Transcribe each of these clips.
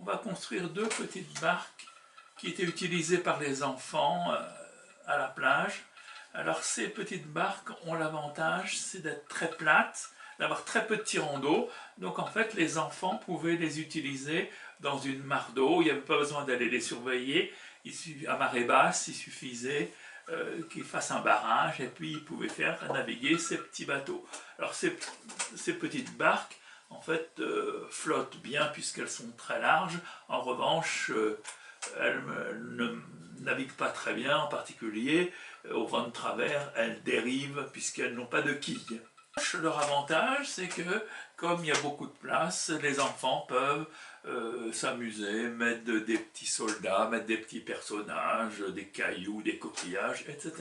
va construire deux petites barques qui étaient utilisées par les enfants à la plage. Alors ces petites barques ont l'avantage, c'est d'être très plates, d'avoir très peu de tirants d'eau. Donc en fait, les enfants pouvaient les utiliser dans une mare d'eau. Il n'y avait pas besoin d'aller les surveiller. À marée basse, il suffisait qu'ils fassent un barrage et puis ils pouvaient faire naviguer ces petits bateaux. Alors ces petites barques, en fait, flottent bien puisqu'elles sont très larges. En revanche, elles ne naviguent pas très bien, en particulier au vent de travers, elles dérivent puisqu'elles n'ont pas de quilles. Leur avantage, c'est que comme il y a beaucoup de place, les enfants peuvent s'amuser, mettre des petits soldats, mettre des petits personnages, des cailloux, des coquillages, etc.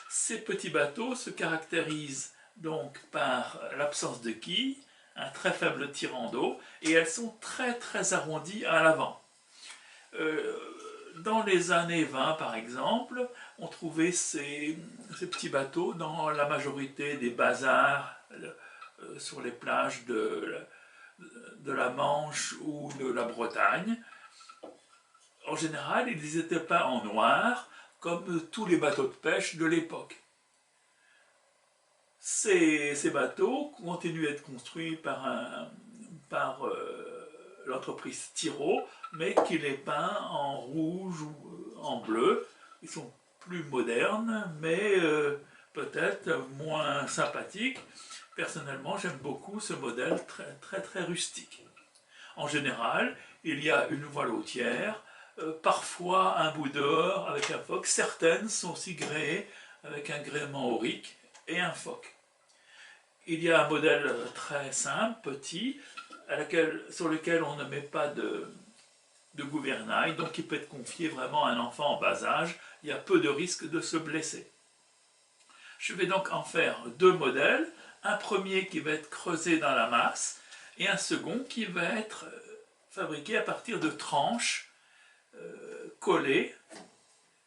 Ces petits bateaux se caractérisent donc par l'absence de quilles, un très faible tirant d'eau, et elles sont très très arrondies à l'avant. Dans les années 20 par exemple, on trouvait ces petits bateaux dans la majorité des bazars sur les plages de la Manche ou de la Bretagne. En général, ils étaient peints en noir, comme tous les bateaux de pêche de l'époque. Ces bateaux continuent à être construits par l'entreprise Tiro, mais qui les peint en rouge ou en bleu. Ils sont plus modernes, mais peut-être moins sympathiques. Personnellement, j'aime beaucoup ce modèle très rustique. En général, il y a une voilautière, parfois un bout dehors avec un foc. Certaines sont aussi gréées avec un gréement aurique et un foc. Il y a un modèle très simple, petit, sur lequel on ne met pas de gouvernail, donc il peut être confié vraiment à un enfant en bas âge. Il y a peu de risque de se blesser. Je vais donc en faire deux modèles, un premier qui va être creusé dans la masse et un second qui va être fabriqué à partir de tranches collées.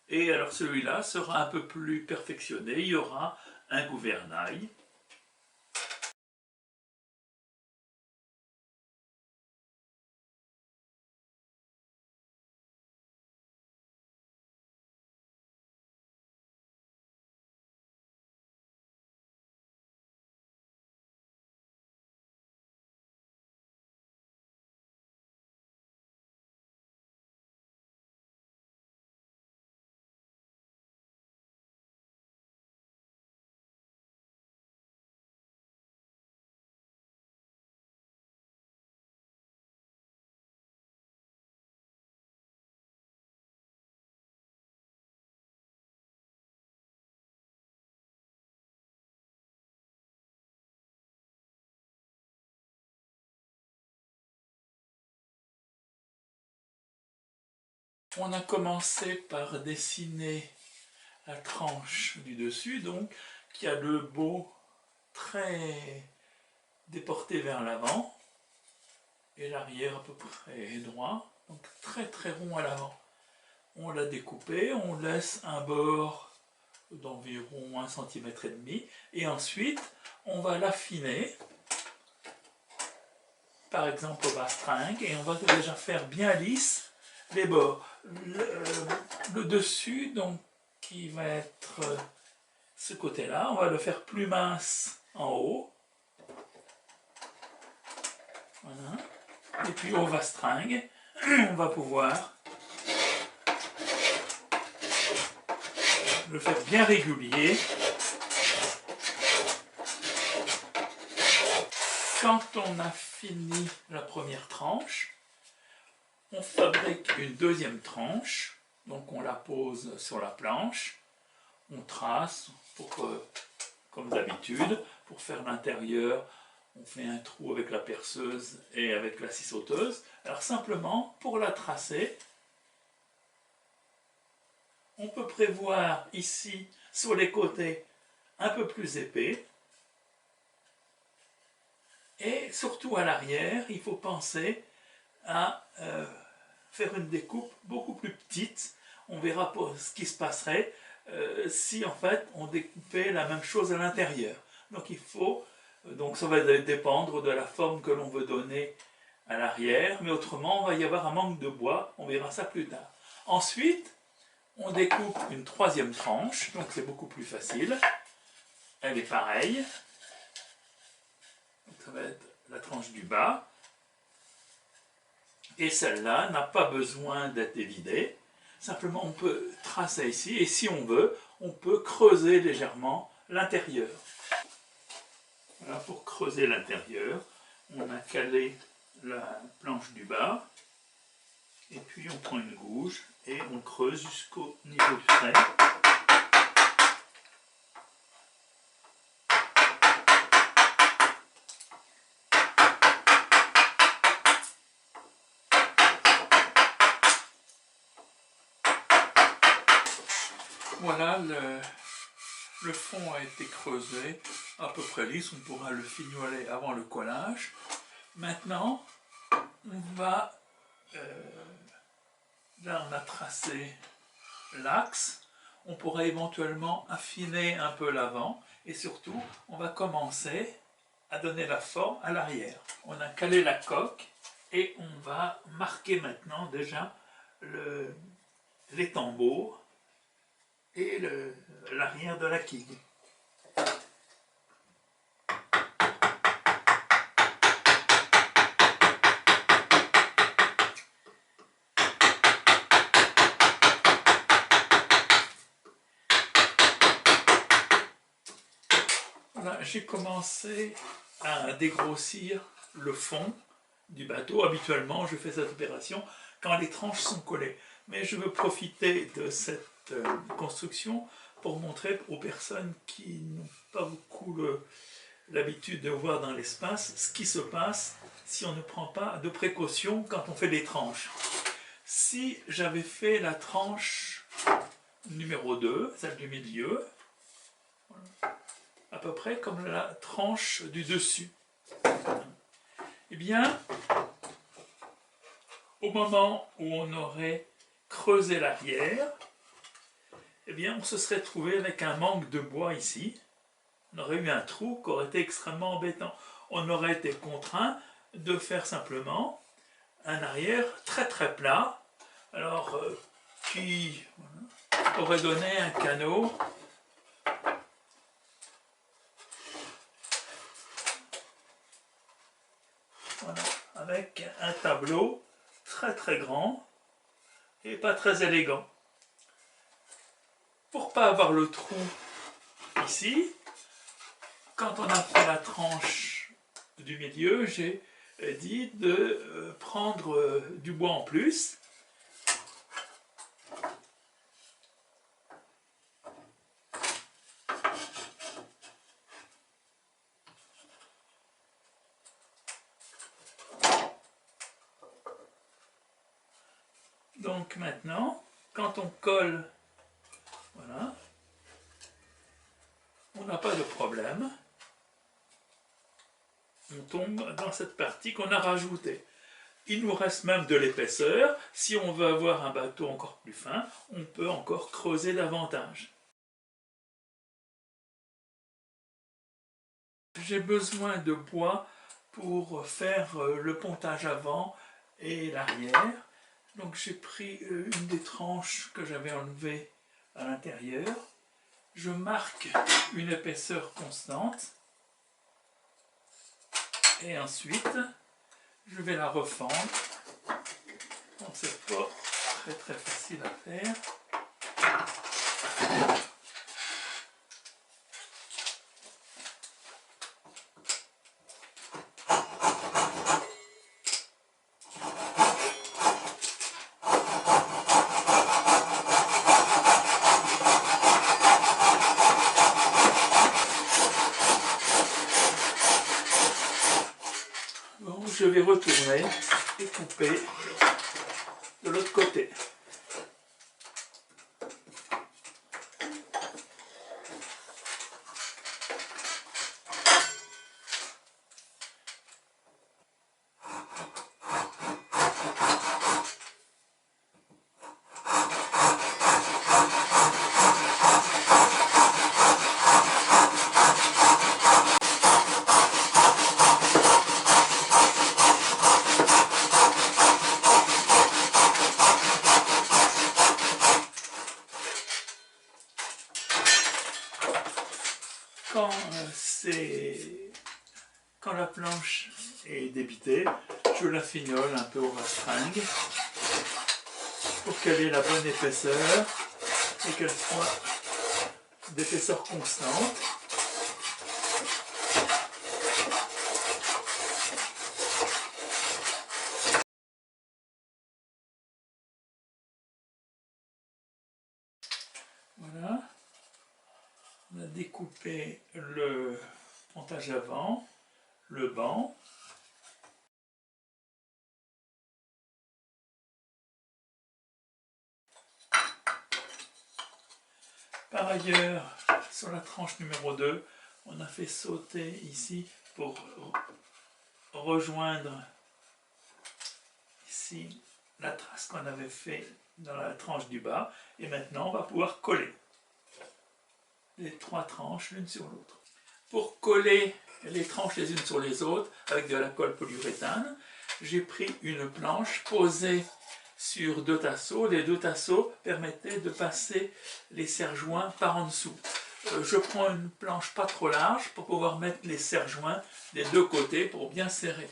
Et alors celui-là sera un peu plus perfectionné, il y aura un gouvernail. On a commencé par dessiner la tranche du dessus, donc, qui a le dos très déporté vers l'avant, et l'arrière à peu près droit, donc très rond à l'avant. On l'a découpé, on laisse un bord d'environ 1,5 cm, et ensuite on va l'affiner, par exemple au bastringue, et on va déjà faire bien lisse les bords. Le dessus, donc, qui va être ce côté-là, on va le faire plus mince en haut. Voilà. Et puis au bastringue, on va pouvoir le faire bien régulier. Quand on a fini la première tranche, on fabrique une deuxième tranche, donc on la pose sur la planche, on trace, comme d'habitude, pour faire l'intérieur, on fait un trou avec la perceuse et avec la scie sauteuse. Alors simplement, pour la tracer, on peut prévoir ici, sur les côtés, un peu plus épais, et surtout à l'arrière, il faut penser à faire une découpe beaucoup plus petite. On verra ce qui se passerait si en fait on découpait la même chose à l'intérieur. Donc il faut, donc ça va dépendre de la forme que l'on veut donner à l'arrière, mais autrement, il va y avoir un manque de bois, on verra ça plus tard. Ensuite, on découpe une troisième tranche, donc c'est beaucoup plus facile. Elle est pareille. Donc ça va être la tranche du bas. Et celle-là n'a pas besoin d'être évidée. Simplement, on peut tracer ici, et si on veut, on peut creuser légèrement l'intérieur. Voilà, pour creuser l'intérieur, on a calé la planche du bas, et puis on prend une gouge, et on creuse jusqu'au niveau du trait. Voilà, le fond a été creusé, à peu près lisse, on pourra le fignoler avant le collage. Maintenant, on va, là on a tracé l'axe, on pourra éventuellement affiner un peu l'avant, et surtout, on va commencer à donner la forme à l'arrière. On a calé la coque, et on va marquer maintenant déjà les tambours, et l'arrière de la quille. Voilà, j'ai commencé à dégrossir le fond du bateau. Habituellement, je fais cette opération quand les tranches sont collées. Mais je veux profiter de cette construction pour montrer aux personnes qui n'ont pas beaucoup l'habitude de voir dans l'espace ce qui se passe si on ne prend pas de précautions quand on fait des tranches. Si j'avais fait la tranche numéro 2, celle du milieu, à peu près comme la tranche du dessus, eh bien, au moment où on aurait creusé l'arrière, eh bien, on se serait trouvé avec un manque de bois ici. On aurait eu un trou qui aurait été extrêmement embêtant. On aurait été contraint de faire simplement un arrière très très plat, alors qui aurait donné un canot voilà, avec un tableau très très grand et pas très élégant. Pour pas avoir le trou ici, quand on a fait la tranche du milieu, j'ai dit de prendre du bois en plus. Donc maintenant, quand on colle, voilà, on n'a pas de problème. On tombe dans cette partie qu'on a rajoutée. Il nous reste même de l'épaisseur. Si on veut avoir un bateau encore plus fin, on peut encore creuser davantage. J'ai besoin de bois pour faire le pontage avant et l'arrière. Donc j'ai pris une des tranches que j'avais enlevées à l'intérieur. Je marque une épaisseur constante. Et ensuite, je vais la refendre. Donc c'est pas très très facile à faire. Donc je vais retourner et couper de l'autre côté. Quand la planche est débitée, je la fignole un peu au vastringue pour qu'elle ait la bonne épaisseur et qu'elle soit d'épaisseur constante. Voilà, on a découpé le montage avant, le banc. Par ailleurs, sur la tranche numéro 2, on a fait sauter ici pour rejoindre ici la trace qu'on avait fait dans la tranche du bas. Et maintenant, on va pouvoir coller les trois tranches l'une sur l'autre. Pour coller les tranches les unes sur les autres avec de la colle polyuréthane, j'ai pris une planche posée sur deux tasseaux. Les deux tasseaux permettaient de passer les serre-joints par en dessous. Je prends une planche pas trop large pour pouvoir mettre les serre-joints des deux côtés pour bien serrer.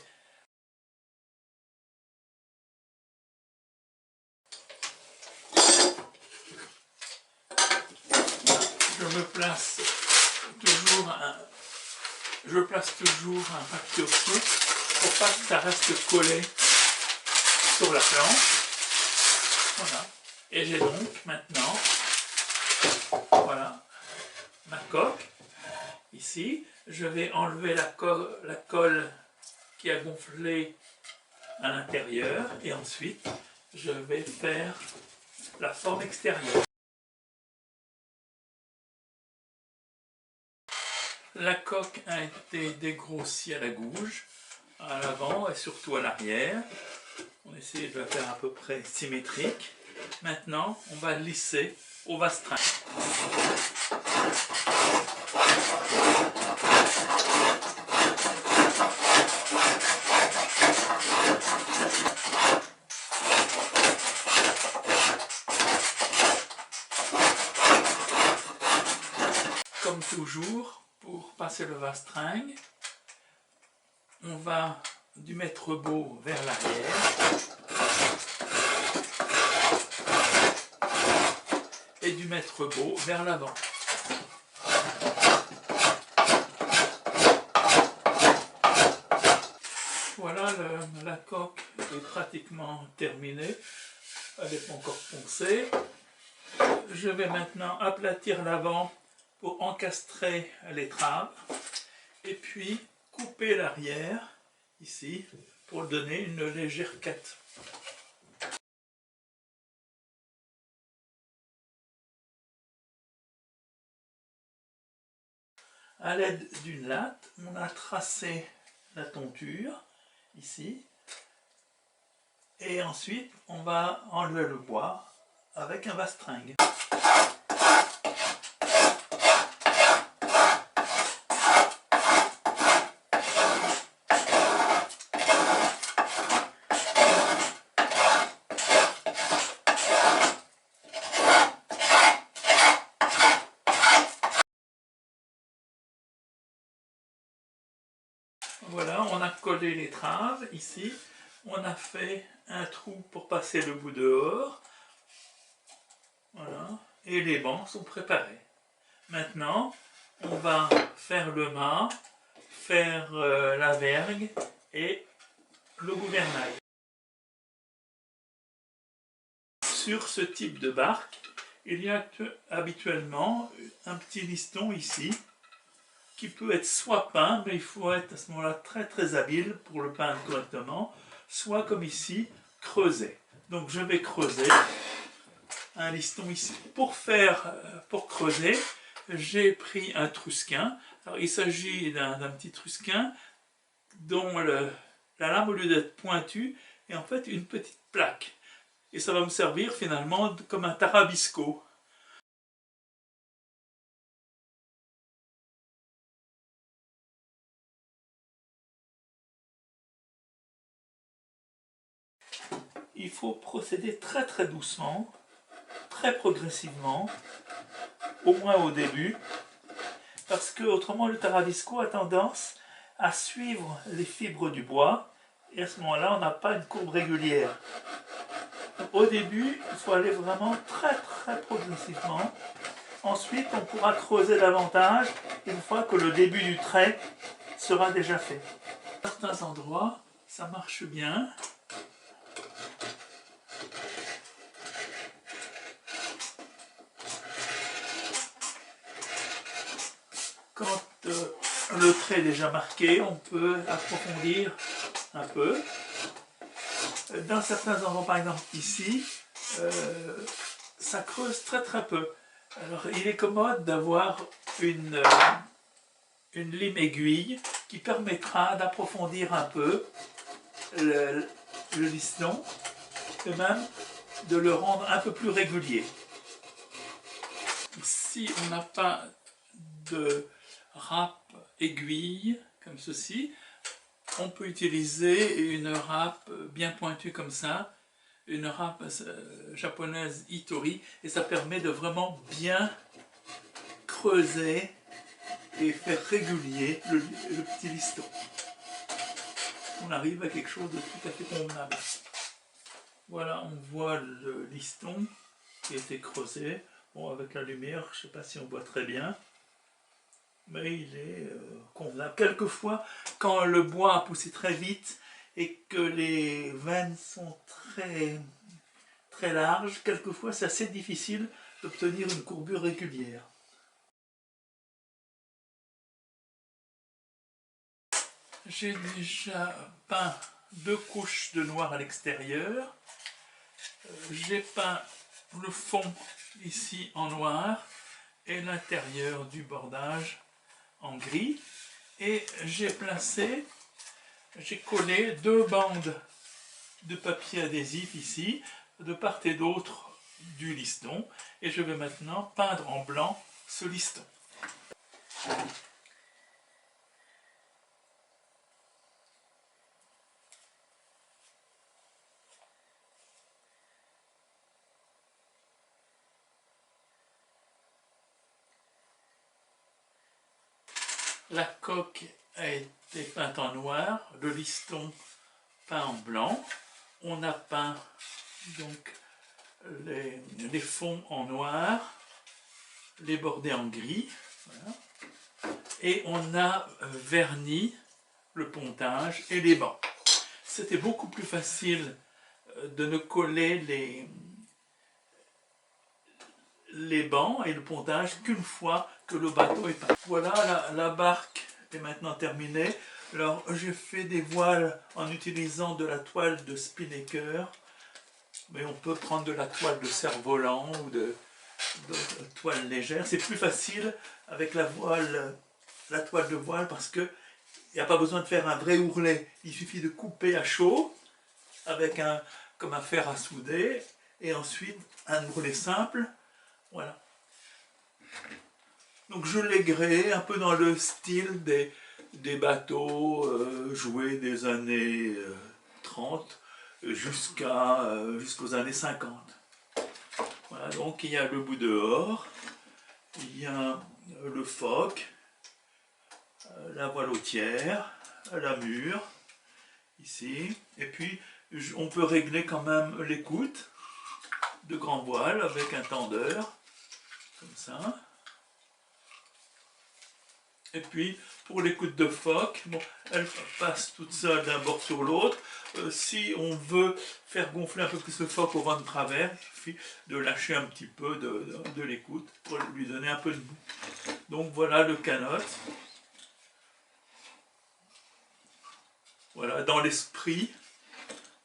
Je place toujours un papier au-dessus pour pas que ça reste collé sur la planche. Voilà. Et j'ai donc maintenant, voilà, ma coque. Ici, je vais enlever la colle qui a gonflé à l'intérieur et ensuite je vais faire la forme extérieure. La coque a été dégrossie à la gouge, à l'avant et surtout à l'arrière. On essaie de la faire à peu près symétrique. Maintenant, on va lisser au vastrin. Comme toujours, pour passer le vastringue, on va du mètre beau vers l'arrière. Et du mètre beau vers l'avant. Voilà, la coque est pratiquement terminée. Elle n'est pas encore poncée. Je vais maintenant aplatir l'avant pour encastrer l'étrave et puis couper l'arrière ici pour donner une légère quête. À l'aide d'une latte, on a tracé la tonture ici et ensuite on va enlever le bois avec un vastringue. Voilà, on a collé l'étrave ici, on a fait un trou pour passer le bout dehors, voilà, et les bancs sont préparés. Maintenant, on va faire le mât, faire la vergue et le gouvernail. Sur ce type de barque, il y a habituellement un petit liston ici, qui peut être soit peint, mais il faut être à ce moment-là très habile pour le peindre correctement, soit comme ici, creusé. Donc je vais creuser un liston ici. Pour creuser, j'ai pris un trusquin. Alors il s'agit d'un petit trusquin dont la lame, au lieu d'être pointue, est en fait une petite plaque. Et ça va me servir finalement comme un tarabisco. Il faut procéder très doucement, très progressivement, au moins au début, parce que autrement le tarabisco a tendance à suivre les fibres du bois, et à ce moment-là, on n'a pas une courbe régulière. Au début, il faut aller vraiment très très progressivement. Ensuite, on pourra creuser davantage une fois que le début du trait sera déjà fait. À certains endroits, ça marche bien. Quand le trait est déjà marqué, on peut approfondir un peu. Dans certains endroits, par exemple ici, ça creuse très très peu. Alors il est commode d'avoir une lime aiguille qui permettra d'approfondir un peu le liston et même de le rendre un peu plus régulier. Si on n'a pas de râpe aiguille comme ceci, on peut utiliser une râpe bien pointue comme ça, une râpe japonaise Itori, et ça permet de vraiment bien creuser et faire régulier le petit liston. On arrive à quelque chose de tout à fait convenable. Voilà, on voit le liston qui a été creusé. Bon, avec la lumière, je ne sais pas si on voit très bien, mais il est convenable. Quelquefois, quand le bois a poussé très vite et que les veines sont très larges, quelquefois c'est assez difficile d'obtenir une courbure régulière. J'ai déjà peint 2 couches de noir à l'extérieur. J'ai peint le fond ici en noir et l'intérieur du bordage en gris. Et j'ai collé 2 bandes de papier adhésif ici, de part et d'autre du liston. Et je vais maintenant peindre en blanc ce liston. La coque a été peinte en noir, le liston peint en blanc. On a peint donc les fonds en noir, les bordés en gris. Voilà. Et on a verni le pontage et les bancs. C'était beaucoup plus facile de ne coller les bancs et le pontage qu'une fois que le bateau est peint. Voilà, la barque est maintenant terminée. Alors j'ai fait des voiles en utilisant de la toile de Spinnaker, mais on peut prendre de la toile de cerf-volant ou de toile légère. C'est plus facile avec la toile de voile parce que il n'y a pas besoin de faire un vrai ourlet. Il suffit de couper à chaud avec comme un fer à souder et ensuite un ourlet simple. Voilà. Donc je l'ai gréé un peu dans le style des bateaux joués des années 30 jusqu'aux années 50. Voilà, donc il y a le bout dehors, il y a le foc, la voilotière, la mure, ici, et puis on peut régler quand même l'écoute de grand voile avec un tendeur, comme ça. Et puis, pour l'écoute de phoque, bon, elle passe toute seule d'un bord sur l'autre. Si on veut faire gonfler un peu plus le phoque au vent de travers, il suffit de lâcher un petit peu de l'écoute pour lui donner un peu de bout. Donc voilà le canot. Voilà, dans l'esprit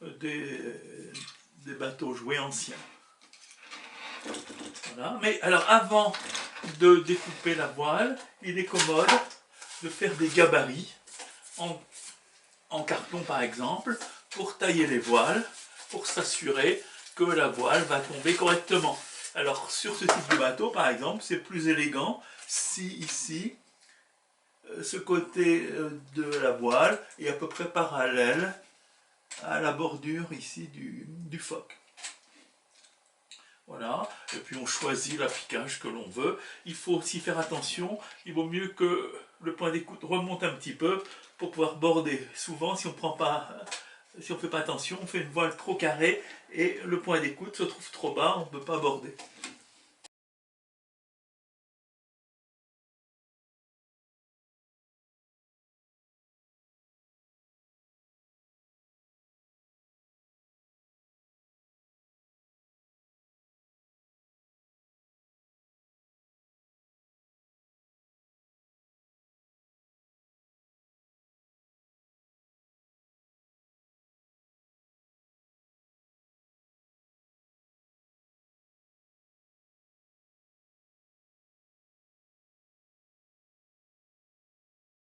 des bateaux joués anciens. Voilà. Mais alors avant de découper la voile, il est commode de faire des gabarits en carton par exemple pour tailler les voiles, pour s'assurer que la voile va tomber correctement. Alors sur ce type de bateau par exemple, c'est plus élégant si ici ce côté de la voile est à peu près parallèle à la bordure ici du phoque. Voilà, et puis on choisit l'appliquage que l'on veut. Il faut aussi faire attention, il vaut mieux que le point d'écoute remonte un petit peu pour pouvoir border. Souvent, si on ne fait pas attention, on fait une voile trop carrée et le point d'écoute se trouve trop bas, on ne peut pas border.